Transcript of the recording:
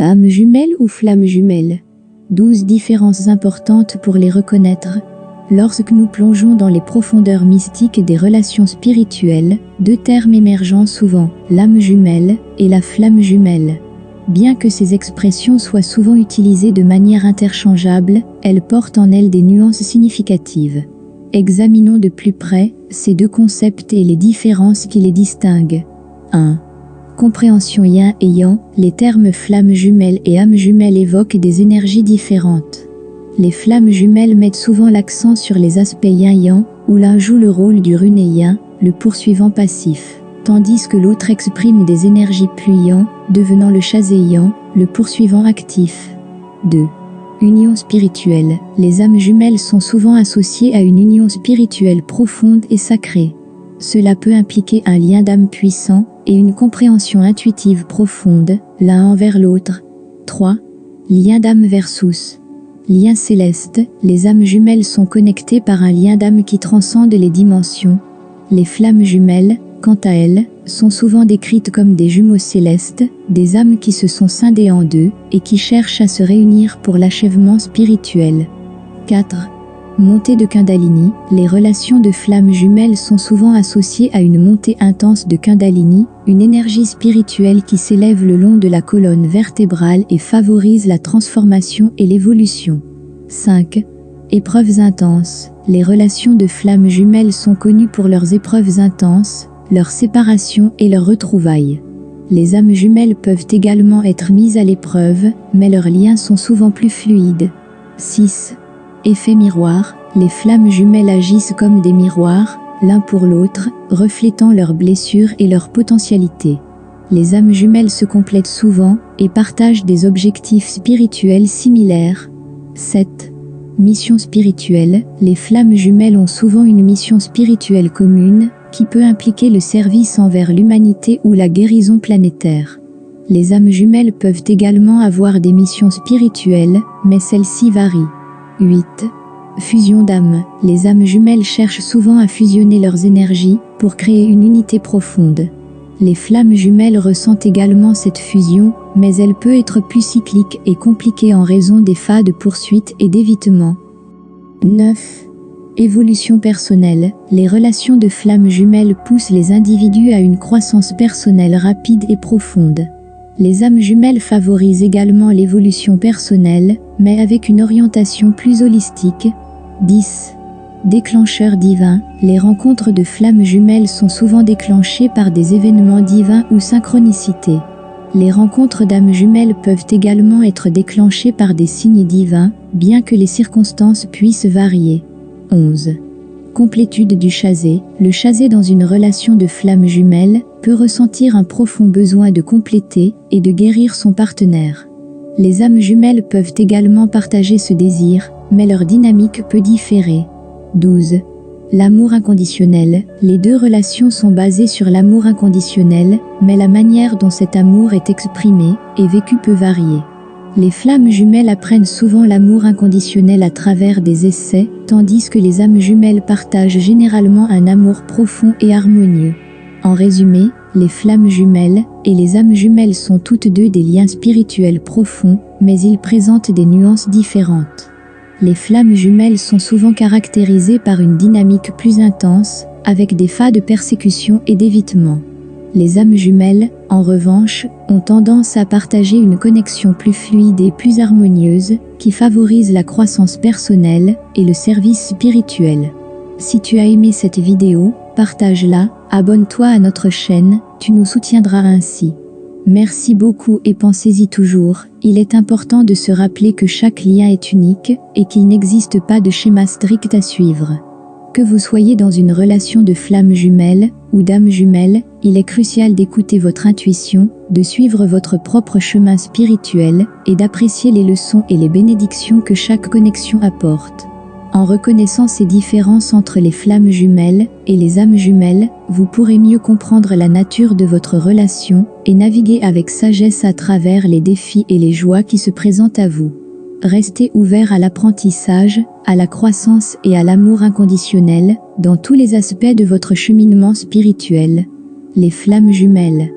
Âme jumelle ou flamme jumelle? 12 différences importantes pour les reconnaître. Lorsque nous plongeons dans les profondeurs mystiques des relations spirituelles, deux termes émergent souvent, l'âme jumelle et la flamme jumelle. Bien que ces expressions soient souvent utilisées de manière interchangeable, elles portent en elles des nuances significatives. Examinons de plus près ces deux concepts et les différences qui les distinguent. 1. Compréhension yin et yang, les termes flamme jumelle et âme jumelle évoquent des énergies différentes. Les flammes jumelles mettent souvent l'accent sur les aspects yin-yang, où l'un joue le rôle du rune yin, le poursuivant passif, tandis que l'autre exprime des énergies plus yang, devenant le chasé yang, le poursuivant actif. 2. Union spirituelle. Les âmes jumelles sont souvent associées à une union spirituelle profonde et sacrée. Cela peut impliquer un lien d'âme puissant et une compréhension intuitive profonde, l'un envers l'autre. 3. Lien d'âme versus lien céleste. Les âmes jumelles sont connectées par un lien d'âme qui transcende les dimensions. Les flammes jumelles, quant à elles, sont souvent décrites comme des jumeaux célestes, des âmes qui se sont scindées en deux et qui cherchent à se réunir pour l'achèvement spirituel. 4. Montée de Kundalini. Les relations de flammes jumelles sont souvent associées à une montée intense de Kundalini, une énergie spirituelle qui s'élève le long de la colonne vertébrale et favorise la transformation et l'évolution. 5. Épreuves intenses. Les relations de flammes jumelles sont connues pour leurs épreuves intenses, leur séparation et leurs retrouvailles. Les âmes jumelles peuvent également être mises à l'épreuve, mais leurs liens sont souvent plus fluides. 6. Effet miroir. Les flammes jumelles agissent comme des miroirs, l'un pour l'autre, reflétant leurs blessures et leurs potentialités. Les âmes jumelles se complètent souvent et partagent des objectifs spirituels similaires. 7. Mission spirituelle. Les flammes jumelles ont souvent une mission spirituelle commune, qui peut impliquer le service envers l'humanité ou la guérison planétaire. Les âmes jumelles peuvent également avoir des missions spirituelles, mais celles-ci varient. 8. Fusion d'âmes. Les âmes jumelles cherchent souvent à fusionner leurs énergies pour créer une unité profonde. Les flammes jumelles ressentent également cette fusion, mais elle peut être plus cyclique et compliquée en raison des phases de poursuite et d'évitement. 9. Évolution personnelle. Les relations de flammes jumelles poussent les individus à une croissance personnelle rapide et profonde. Les âmes jumelles favorisent également l'évolution personnelle, mais avec une orientation plus holistique. 10. Déclencheur divin. Les rencontres de flammes jumelles sont souvent déclenchées par des événements divins ou synchronicités. Les rencontres d'âmes jumelles peuvent également être déclenchées par des signes divins, bien que les circonstances puissent varier. 11. Complétude du chasé. Le chasé dans une relation de flammes jumelles peut ressentir un profond besoin de compléter et de guérir son partenaire. Les âmes jumelles peuvent également partager ce désir, mais leur dynamique peut différer. 12. L'amour inconditionnel. Les deux relations sont basées sur l'amour inconditionnel, mais la manière dont cet amour est exprimé et vécu peut varier. Les flammes jumelles apprennent souvent l'amour inconditionnel à travers des essais, tandis que les âmes jumelles partagent généralement un amour profond et harmonieux. En résumé, les flammes jumelles et les âmes jumelles sont toutes deux des liens spirituels profonds, mais ils présentent des nuances différentes. Les flammes jumelles sont souvent caractérisées par une dynamique plus intense, avec des phases de persécution et d'évitement. Les âmes jumelles, en revanche, ont tendance à partager une connexion plus fluide et plus harmonieuse, qui favorise la croissance personnelle et le service spirituel. Si tu as aimé cette vidéo, partage-la, abonne-toi à notre chaîne, tu nous soutiendras ainsi. Merci beaucoup et pensez-y toujours, il est important de se rappeler que chaque lien est unique et qu'il n'existe pas de schéma strict à suivre. Que vous soyez dans une relation de flammes jumelles ou d'âmes jumelles, il est crucial d'écouter votre intuition, de suivre votre propre chemin spirituel et d'apprécier les leçons et les bénédictions que chaque connexion apporte. En reconnaissant ces différences entre les flammes jumelles et les âmes jumelles, vous pourrez mieux comprendre la nature de votre relation et naviguer avec sagesse à travers les défis et les joies qui se présentent à vous. Restez ouvert à l'apprentissage, à la croissance et à l'amour inconditionnel, dans tous les aspects de votre cheminement spirituel. Les flammes jumelles.